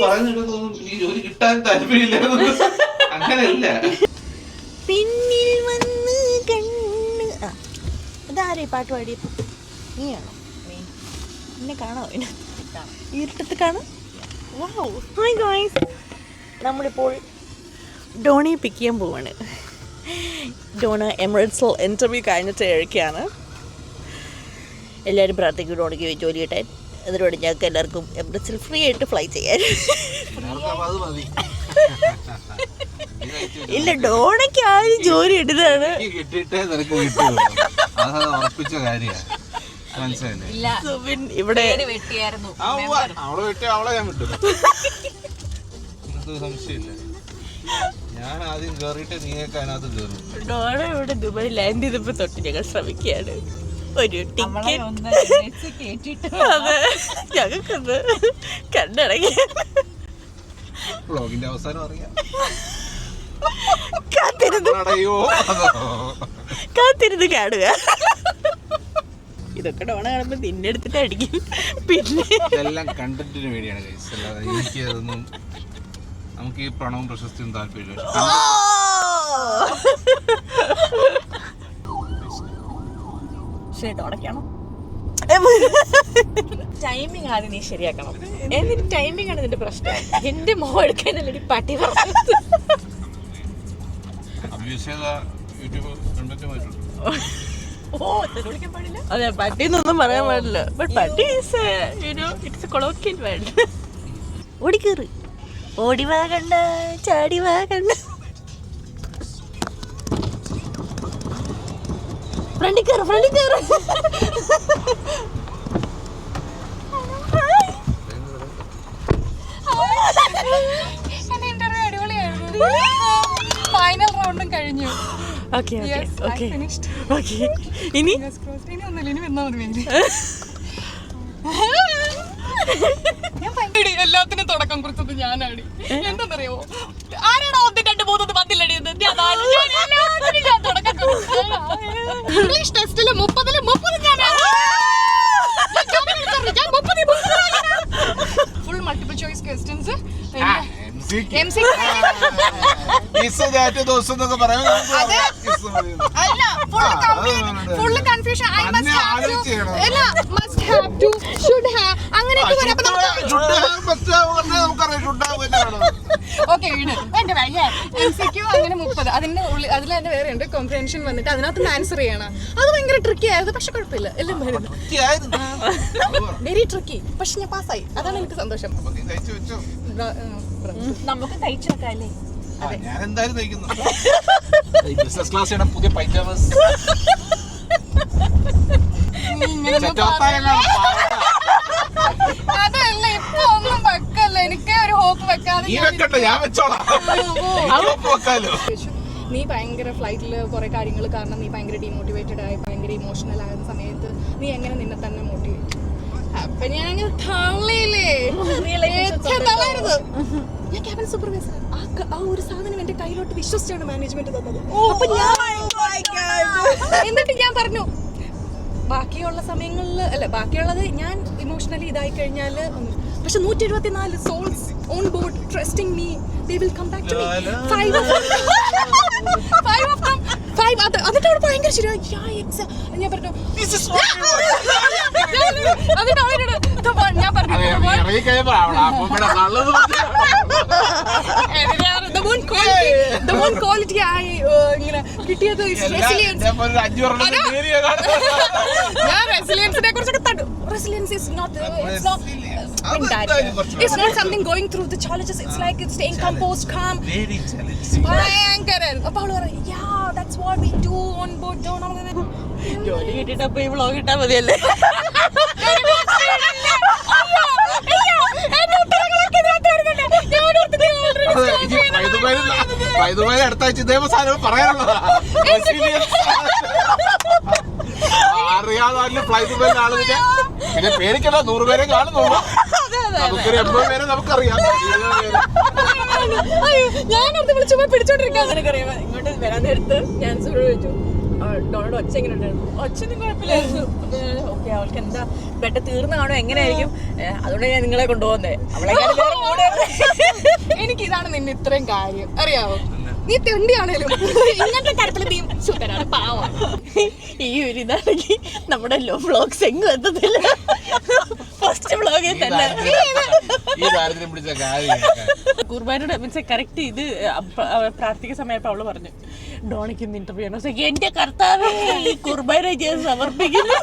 പറയുന്നിടത്തൊന്നും ഈ ജോലി കിട്ടാൻ താല്പര്യമില്ല. അങ്ങനെയല്ല. പിന്നിൽ വന്ന് കണ്ണ്. ഇതാരേ പാട്ട് പാടിയത്? നീയാണോ? എന്നെ കാണോ? ഇരുട്ടത്ത് കാണാം. ഹായ് ഗായ്സ്, നമ്മളിപ്പോൾ ഡോണിയെ പിക്ക് ചെയ്യാൻ പോവാണ്. ഡോണ എമിറേറ്റ്സിൽ ഇന്റർവ്യൂ കഴിഞ്ഞിട്ട് ഇഴക്കുകയാണ്. എല്ലാവരും പ്രാർത്ഥിക്കും ഡോണിക്ക് ജോലി കിട്ടാൻ. അതിലൂടെ ഞങ്ങൾക്ക് എല്ലാവർക്കും എമിറേറ്റ്സിൽ ഫ്രീ ആയിട്ട് ഫ്ലൈ ചെയ്യാൻ. ഇല്ല, ഡോണയ്ക്ക് ആരും ജോലി ഇടുന്നതാണ്. ഇവിടെ ഡോണ ഇവിടെ ദുബായ് ലാൻഡ് ചെയ്തപ്പോ തൊട്ട് ഞങ്ങൾ ശ്രമിക്കുകയാണ് ഒരു ടിക്കറ്റ്. അതെ, ഞങ്ങൾക്കൊന്ന് കണ്ടിറങ്ങി കാത്തിരുന്ന് കാണുക. ഇതൊക്കെ ഡോണ കാണുമ്പോ നിന്നെ എടുത്തിട്ട് അടിക്കും. പിന്നെ ഇതെല്ലാം കണ്ടന്റിന് വേണ്ടിയാണ്. എനിക്ക് അതൊന്നും, നമുക്ക് ഈ പ്രണവും പ്രശസ്തിയും താല്പര്യമില്ല. ടൈമിംഗ് ആദ്യം നീ ശരിയാക്കണം. എന്നിട്ട് ടൈമിംഗ് ആണ് നിന്റെ പ്രശ്നം. എന്റെ മോഹം എടുക്കാനല്ലേ പട്ടി പറഞ്ഞത്. അതെ, പട്ടിന്നൊന്നും പറയാൻ പാടില്ല. ബട്ട് പട്ടി ഇറ്റ്സ് എ കൊളോക്കിയൽ വേർഡ്. ഓടിക്കേറ്, ഓടി വാ കണ്ട, ചാടി വാ കണ്ട. ഫ്രണ്ടിൽ കയറ്, ഫ്രണ്ടിൽ കയറ്. ഇന്റർവ്യൂ അടിപൊളിയായിരുന്നു. ഫൈനൽ റൗണ്ടും കഴിഞ്ഞു. ഇനി ഒന്നുമില്ല, ഇനി വന്നാ മതി. എല്ലാത്തിനും തുടക്കം കുറിച്ചത് ഞാനാണ്. എന്താണെന്നറിയാമോ? ആരാണോ 1, 2, 3 10 ഞാൻ തുടക്കം കുറിച്ചത്. ഇംഗ്ലീഷ് ടെസ്റ്റില് 30 ഞാനാണ്. Full multiple choice questions. Full confusion. Okay, എന്റെ വയ്യ. MCQ അങ്ങനെ 30. അതിന്റെ ഉള്ളിൽ അതിൽ തന്നെ വേറെ ഉണ്ട് കോംപ്രിഹെൻഷൻ വന്നിട്ട് അതിനകത്ത് ആൻസർ ചെയ്യണം. അത് ഭയങ്കര ട്രിക്കി ആയിരുന്നു. പക്ഷെ കുഴപ്പമില്ല, എല്ലാം വെരി ട്രിക്കി. പക്ഷെ ഞാൻ പാസ്സായി, അതാണ് എനിക്ക് സന്തോഷം. നമുക്ക് തയ്ച്ചു വെക്കാം അല്ലേ? ഞാൻ എന്തായാലും തയ്ക്കുന്നു. ബിസിനസ് ക്ലാസ് പുതിയ പൈജാമസ്. അതല്ല, ഇപ്പൊ ഒന്നും വെക്കല്ല. എനിക്ക് ഒരു ഹോപ്പ് വെക്കാതെ നീ ഭയങ്കര ഫ്ലൈറ്റില് കുറെ കാര്യങ്ങൾ കാരണം നീ ഭയങ്കര ഡീമോട്ടിവേറ്റഡ് ആയി, ഭയങ്കര ഇമോഷണൽ ആകുന്ന സമയത്ത് നീ എങ്ങനെ നിന്നെ തന്നെ മോട്ടിവേറ്റ്? അപ്പൊ ഞാൻ ഞാൻ ക്യാബിൻ സൂപ്പർവൈസർ. ആ ഒരു സാധനം എന്റെ കയ്യിലോട്ട് വിശ്വസിച്ചാണ് മാനേജ്മെന്റ് തന്നത്. അപ്പൊ എന്നിട്ട് ഞാൻ പറഞ്ഞു, ബാക്കിയുള്ള സമയങ്ങളിൽ അല്ല, ബാക്കിയുള്ളത് ഞാൻ ഇമോഷണലി ഇതായി കഴിഞ്ഞാല്. പക്ഷെ 174 souls on board trusting me. They will come back to me. 5 of them. അതിനോട് ഭയങ്കര ശരിയായി. ഞാൻ പറഞ്ഞു കിട്ടിയത് റെസിലിയൻസിനെ കുറിച്ചൊക്കെ. Resilience is not it's not something going through the challenges. It's like it's staying composed, calm. Very challenging. അപ്പോൾ yeah, that's what we do on board. ജോലി കിട്ടിട്ടപ്പോ ഈ വ്ളോഗ് ഇട്ടാ മതിയല്ലേ? അടുത്താഴ്ച ദേവസാനം പറയാനുള്ളതാ. അറിയാതെ ഫ്ലൈറ്റ് പോയി കാണുന്നില്ല. പിന്നെ പേടിക്കണ്ട, 100 പേരെ കാണുന്നുള്ളൂ. നമുക്കൊരു 80 പേരെ നമുക്കറിയാം. ഞാനടുത്ത് വിളിച്ചപ്പോ പിടിച്ചോണ്ടിരിക്കാൻ ഇങ്ങോട്ട് വരാൻ നേരത്ത് ഞാൻ ചോദിച്ചു, ഡോണയുടെ ഒച്ച എങ്ങനെ ഉണ്ടായിരുന്നു? ഒച്ചൊന്നും കുഴപ്പമില്ലായിരുന്നു. ഓക്കെ, അവൾക്ക് എന്താ പെട്ടെന്ന് തീർന്നു കാണോ എങ്ങനെയായിരിക്കും, അതുകൊണ്ട് ഞാൻ നിങ്ങളെ കൊണ്ടുപോകുന്നേ. അവളെ എനിക്ക് ഇതാണ് നിന്നെ ഇത്രയും കാര്യം അറിയാവോ. നീ തെണ്ടിയാണേലും ഇങ്ങനത്തെ കാര്യത്തിൽ നീ സൂപ്പറാണ്, പാവം. ഈ ഒരു ഇതാണെങ്കിൽ നമ്മുടെ വ്ളോഗ്സ് എങ്ങും എത്തത്തില്ല. ഫസ്റ്റ് വ്ളോഗിൽ തന്നെ കുർബാനയുടെ മീൻസ് കറക്റ്റ് ഇത് പ്രാർത്ഥിക്കുന്ന സമയത്ത് അവള് പറഞ്ഞു ഡോണിക്ക് ഇന്ന് ഇന്റർവ്യൂ ആണ്. എന്റെ കർത്താവേ, ഈ കുർബാന ഞാൻ സമർപ്പിക്കുന്നു.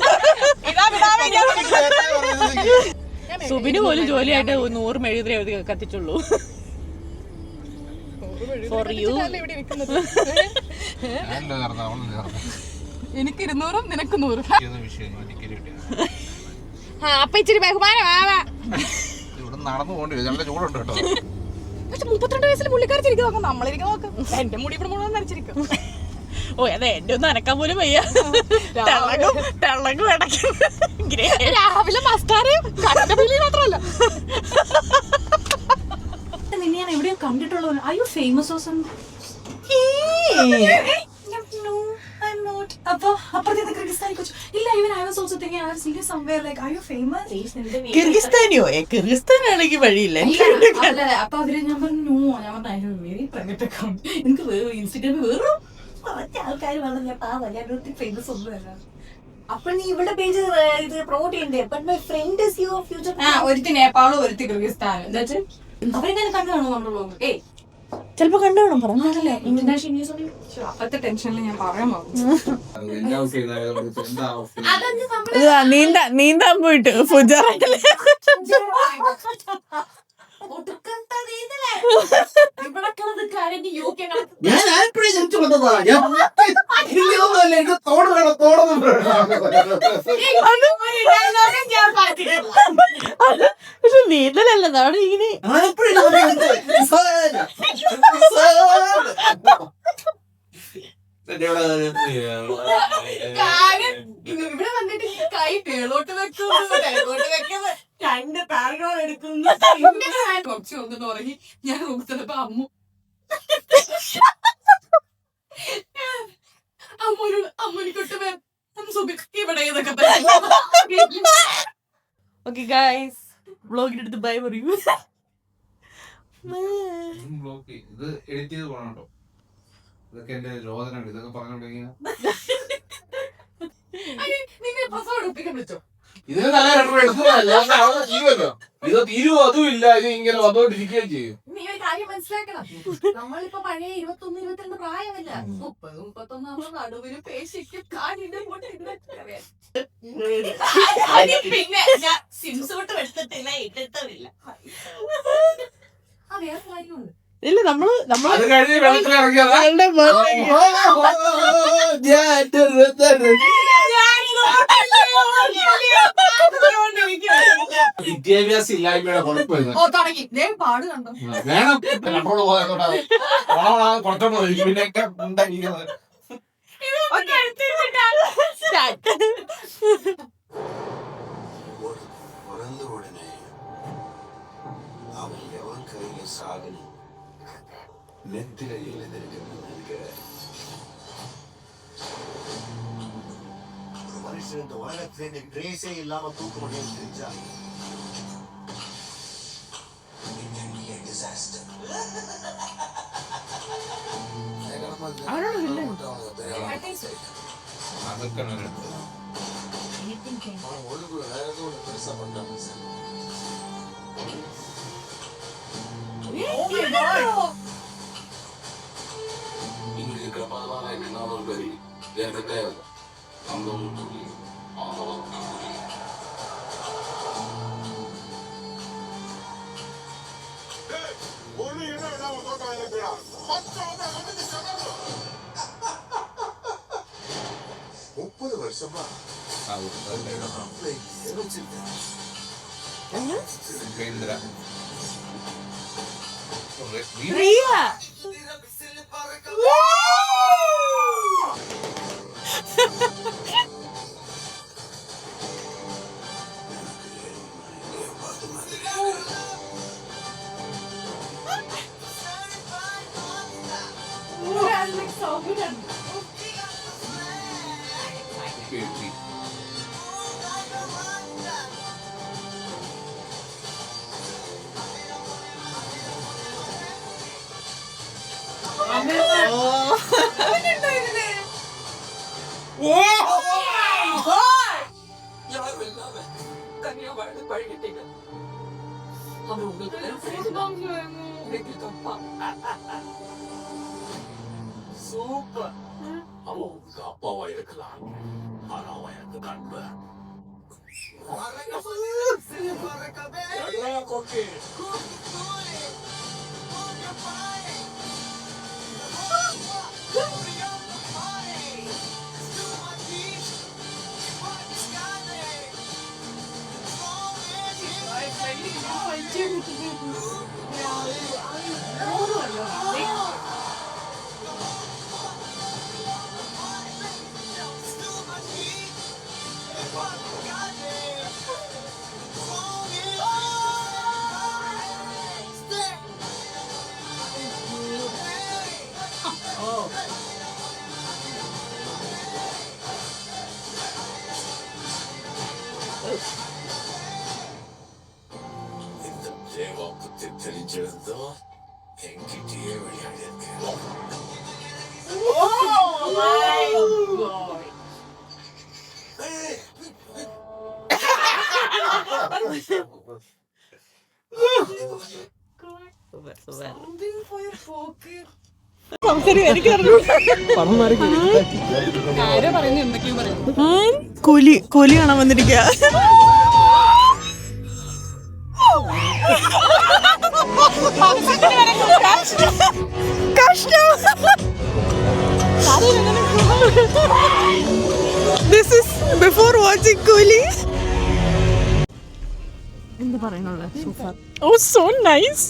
സുബിന് പോലും ജോലിയായിട്ട് 100 മെഴുകുതിരി കത്തിച്ചുള്ളൂ. For you. എനിക്ക് 200 നിനക്ക് 100. അപ്പൊ ഇച്ചിരി ബഹുമാനമാവാ. പക്ഷെ 32 വയസ്സിൽ പുള്ളിക്കാരിച്ചിരിക്കും നോക്കാം, നമ്മളിരിക്കും നോക്കാം. എന്റെ മുടി ഇവിടെ മുഴുവൻ നരച്ചിരിക്കും. ഓ അതെ, എന്റെ ഒന്നും അനക്കാൻ പോലും വയ്യ. തിളങ്ങും ഇടയ്ക്കും. രാവിലെ മസ്കാരയും കണ്ടപിള്ളി മാത്രമല്ല. നിന്നെ ഞാൻ എവിടെയോ കണ്ടിട്ടുള്ളൂ. Are you famous or something? No, I'm not. അപ്പൊ അപ്പുറത്തെ കിർഗിസ്ഥാനി കൊച്ചു ഇല്ല. Even I was also thinking I have seen you somewhere. Like, are you famous? കിർഗിസ്ഥാനിയോ? കിർഗിസ്ഥാനാണെങ്കിൽ വഴിയില്ല. അപ്പൊ അവര് ഞാൻ പറഞ്ഞു ഞാൻ പറഞ്ഞു വെരി പ്രൈവറ്റ് അക്കൗണ്ട്. എനിക്ക് ഇൻസ്റ്റാഗ്രാമിൽ വേറും ആൾക്കാർ പറഞ്ഞു ഞാൻ പാവല്ല, ഞാൻ ഫേമസ് ഒന്നുമല്ല. അപ്പൊ നീ ഇവിടെ പേജ് ഇത് പ്രൊമോട്ട് ചെയ്യണ്ടേ? But my friend is your future. ഒരുത്തി നേപ്പാളും ഒരുത്തി കിർഗിസ്ഥാനും. എന്താ വെച്ചാൽ അവരെങ്ങനെ കണ്ടാണോ നമ്മുടെ ബ്ലോഗ്? ചിലപ്പോ കണ്ടുവേണം പറഞ്ഞു. International news. അപ്പത്തെ ടെൻഷനിൽ ഞാൻ പറയാൻ പോകും. നീന്താൻ പോയിട്ട് ഫുജാറയില് ഞാൻ ആലപ്പുഴ ജനിച്ചു കൊണ്ടതാ. എനിക്ക് തോട് വേണം, തോടൊന്നും പക്ഷെ നീന്തലല്ല അവിടെ ഇങ്ങനെ ആലപ്പുഴ ഇവിടെ വന്നിട്ട് കൈ മേളോട്ട് വെക്കുന്നു, രണ്ട് പാരഗോൾ എടുക്കുന്നു. കുറച്ച് കൊണ്ടെന്ന് പറഞ്ഞ് ഞാൻ നോക്കുന്നപ്പോ അമ്മൂനിക്കൊട്ട് ഇവിടെ ഇതൊക്കെ. ഓക്കെ ഗൈസ്, വ്ളോഗിന്റെ അടുത്ത് ബൈ പറയൂ. ഇത് എഡിറ്റ് ചെയ്ത് പോകണോ? ഇതൊക്കെ എന്റെ രോദനാണ്. ഇതൊക്കെ പറഞ്ഞോണ്ടെങ്കിൽ ഇതിന് നല്ല എടുക്കുമല്ലോ. ഇത് തീരുവോ? അതും ഇല്ല. ഇത് ഇങ്ങനെ വന്നോണ്ടിരിക്കുകയും ചെയ്യും. നീ ഒരു കാര്യം മനസ്സിലാക്കണം, നമ്മളിപ്പോ പഴയ 21, 22 പ്രായമല്ല. 30, 31 ആവുമ്പോ നടുവിന് പേശിക്കും കാലിന്റെ പിന്നെ ഞാൻ സിംസ് തൊട്ട് എടുത്തിട്ടില്ല, ഇട്ടിട്ടില്ല. ആ വേറെ കാര്യമുണ്ട്. ഇല്ല നമ്മള് അത് കഴിഞ്ഞ് വെള്ളത്തിലിറങ്ങിയതാ. വിദ്യാഭ്യാസം ഇല്ലായ്മയുടെ കുഴപ്പമില്ല. പാട് കണ്ടോ വേണം കൺട്രോൾ പോയതോട്ടെ കുറച്ചോണ്ട് പിന്നെയൊക്കെ ഉണ്ടായിരിക്കുന്നത്. மனுஷன் இந்த உலகத்திலே இந்த கிரேஸே இல்லாம தூக்க முடியும் தெரிஞ்சா baby. Super. அவன் உங்க அப்பாவா இருக்கலாம் ஆனா அவன் எனக்கு நண்பன். இந்த தேவா பத்தி தெரிஞ்சிருந்தோ என்கிட்டயே விளையாடி இருக்கேன். ആരോ പറയുന്നത് എന്തൊക്കെയോ പറയും. കൂലി കാണാൻ വന്നിരിക്കുക. This is before watching Coolie. എന്താ പറയുന്നത്? Oh, so nice.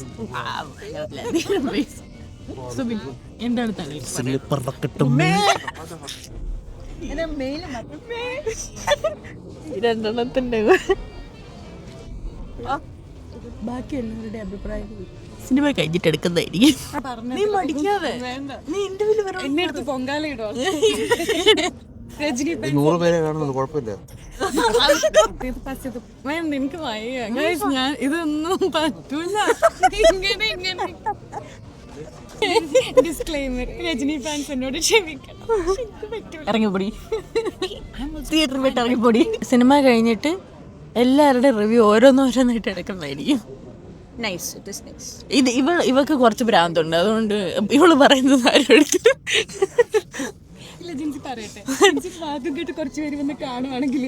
എന്താണ് തലയിൽ രണ്ടെണ്ണത്തിന്റെ ബാക്കി എല്ലാവരുടെ അഭിപ്രായം സിനിമ കഴിഞ്ഞിട്ട് എടുക്കുന്നതായിരിക്കും. നീ മടിക്കാതെ നീ ഇന്റർവ്യൂല് എന്നെ എടുത്ത് പൊങ്കാലയിടോ. രജനി 100 പേരെ കാണുന്നത് കുഴപ്പമില്ല. വേണ്ട, എനിക്ക് വയ്യ. ഞാൻ ഇതൊന്നും പറ്റൂല. ഇങ്ങനെ ഡിസ്ക്ലെയിമർ, രജനി ഫാൻസ് എന്നോട് ക്ഷമിക്കണം. ഇറങ്ങിപ്പൊടി, തിയേറ്ററിൽ പോയിട്ട് ഇറങ്ങിപ്പൊടി. സിനിമ കഴിഞ്ഞിട്ട് എല്ലാവരുടെ റിവ്യൂ ഓരോന്നോരോന്നായിട്ട് എടുക്കുന്നതായിരിക്കും. ഇത് ഇവക്ക് കുറച്ച് ഭ്രാന്തുണ്ട്, അതുകൊണ്ട് ഇവള് പറയുന്നത് ആരും എടുക്കും. ഇല്ല, ജിൻസി പറയട്ടെ. ജിൻസി വാക്കും കേട്ട് കുറച്ച് പേര് വന്ന് കാണുവാണെങ്കിൽ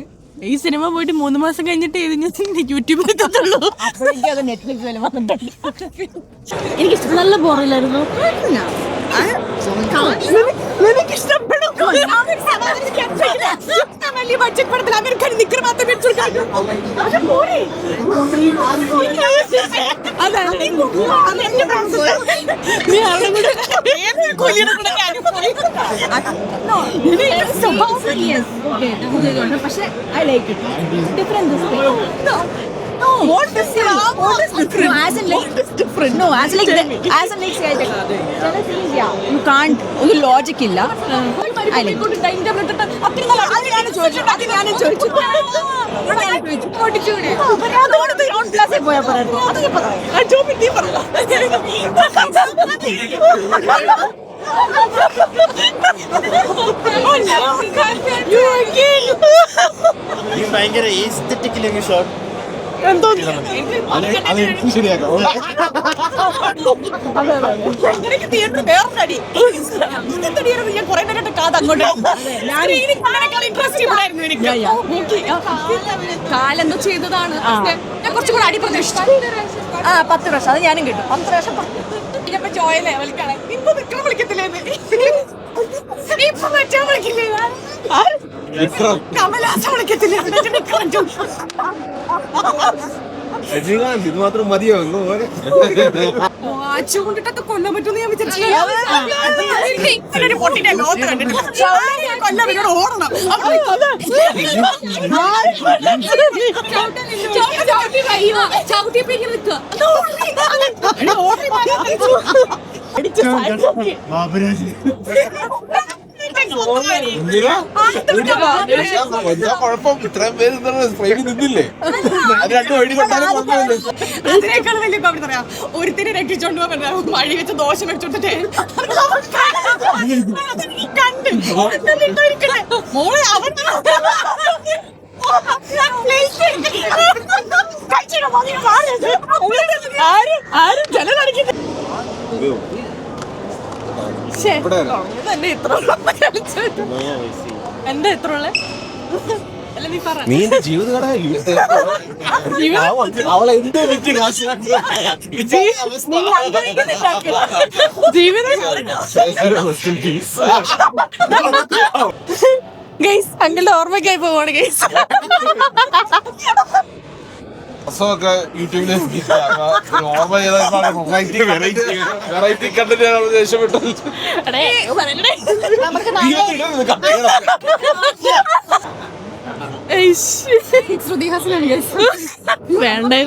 ഈ സിനിമ പോയിട്ട് 3 മാസം കഴിഞ്ഞിട്ട് ഇത് ഞാൻ യൂട്യൂബിൽ എത്തത്തുള്ളൂ. അപ്പോഴേക്കും അത് നെറ്റ്ഫ്ലിക്സിൽ വന്നിട്ടുണ്ട്. എനിക്ക് നല്ല ബോറില്ലായിരുന്നു. പക്ഷെ I like it. Different this way. No. What is different? No, as in like what is different? No, as in like yeah. You can't. ഒരു ലോജിക് ഇല്ല. I like it. ഭയങ്കര എസ്തെറ്റിക്കലി ഷോട്ട് എന്തോ ശരിയാക്കാം. തിയേറ്റർ വേറൊരടി ഞാൻ കുറെ നേരം കാത് അങ്ങോട്ട് കാലെന്തോ ചെയ്തതാണ്. ഞാൻ കുറച്ചും കൂടെ അടി പ്രതീക്ഷിച്ചു. 10 പ്രാവശ്യം അത് ഞാനും കിട്ടും. 10 പ്രാവശ്യം ചോയലേ വിളിക്കണേ. ഇപ്പൊ നിൽക്കണം വിളിക്കത്തില്ലേ? ഇപ്പൊ മറ്റാ വിളിക്കില്ലേ? കമലാസം വിളിക്കത്തില്ലേ? രജനീകാന്ത് ഇത് മാത്രം മതിയോ? വാച്ച് കൊണ്ടിട്ടൊക്കെ കൊല്ലാൻ പറ്റുമെന്ന് ഞാൻ വിചാരിച്ചില്ല. വലിയ കുഴപ്പം ഇത്രയും പേര് ഫ്രെയിമിൽ നിന്നില്ലേ അത് രണ്ടു വഴി കൊണ്ടാലും കുഴപ്പമില്ല. അതിനേക്കാൾ വലിയ കോമഡി പറയാം. ഒരുത്തിനെ രക്ഷിച്ചോണ്ട് പോകാൻ വഴി വെച്ച് ദോശ വെച്ചോണ്ടിട്ട് കണ്ട് മോളെ അവൻ ആരും ജനനടിക്കുന്നത് എന്താ ഇത്ര ഉള്ള അല്ല നീ പറ. നീ എന്റെ ജീവിത കട അവളെ എന്ത് വിറ്റ് ഗൈസ് അങ്കിളുടെ ഓർമ്മയ്ക്കായി പോവാണ് ഗൈസ്. ഒക്കെ യൂട്യൂബില് ഓർമ്മ വെറൈറ്റി കണ്ടിട്ട് ദേഷ്യപ്പെട്ടു. വേണ്ടേ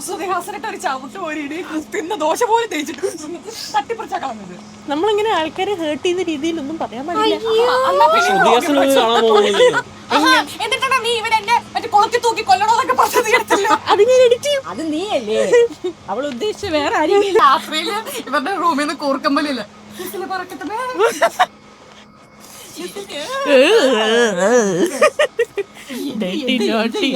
സുദേഹാസനിട്ട് ഒരു ചവിട്ട് പോരി തിന്ന ദോശ പോലെ തേച്ചിട്ട് തട്ടിപ്പറിച്ചാ കളഞ്ഞത്. നമ്മളിങ്ങനെ ആൾക്കാരെ ഹേർട്ട് ചെയ്യുന്ന രീതിയിലൊന്നും പറയാൻ പാടില്ല. എന്നിട്ടാണ് നീ ഇവിടെ എന്നെ മറ്റേ കുളത്തിൽ തൂക്കി കൊല്ലണോന്നൊക്കെ പറഞ്ഞത് കേട്ടില്ല. അത് ഞാൻ എഡിറ്റ് ചെയ്യും. അത് നീയല്ലേ അവൾ ഉദ്ദേശിച്ച വേറെ ആരെങ്കിലും രാത്രിയില് ഇവരുടെ റൂമിൽ നിന്ന് കൂർക്കമ്പലില്ല പറക്കട്ടെ. Dirty, naughty.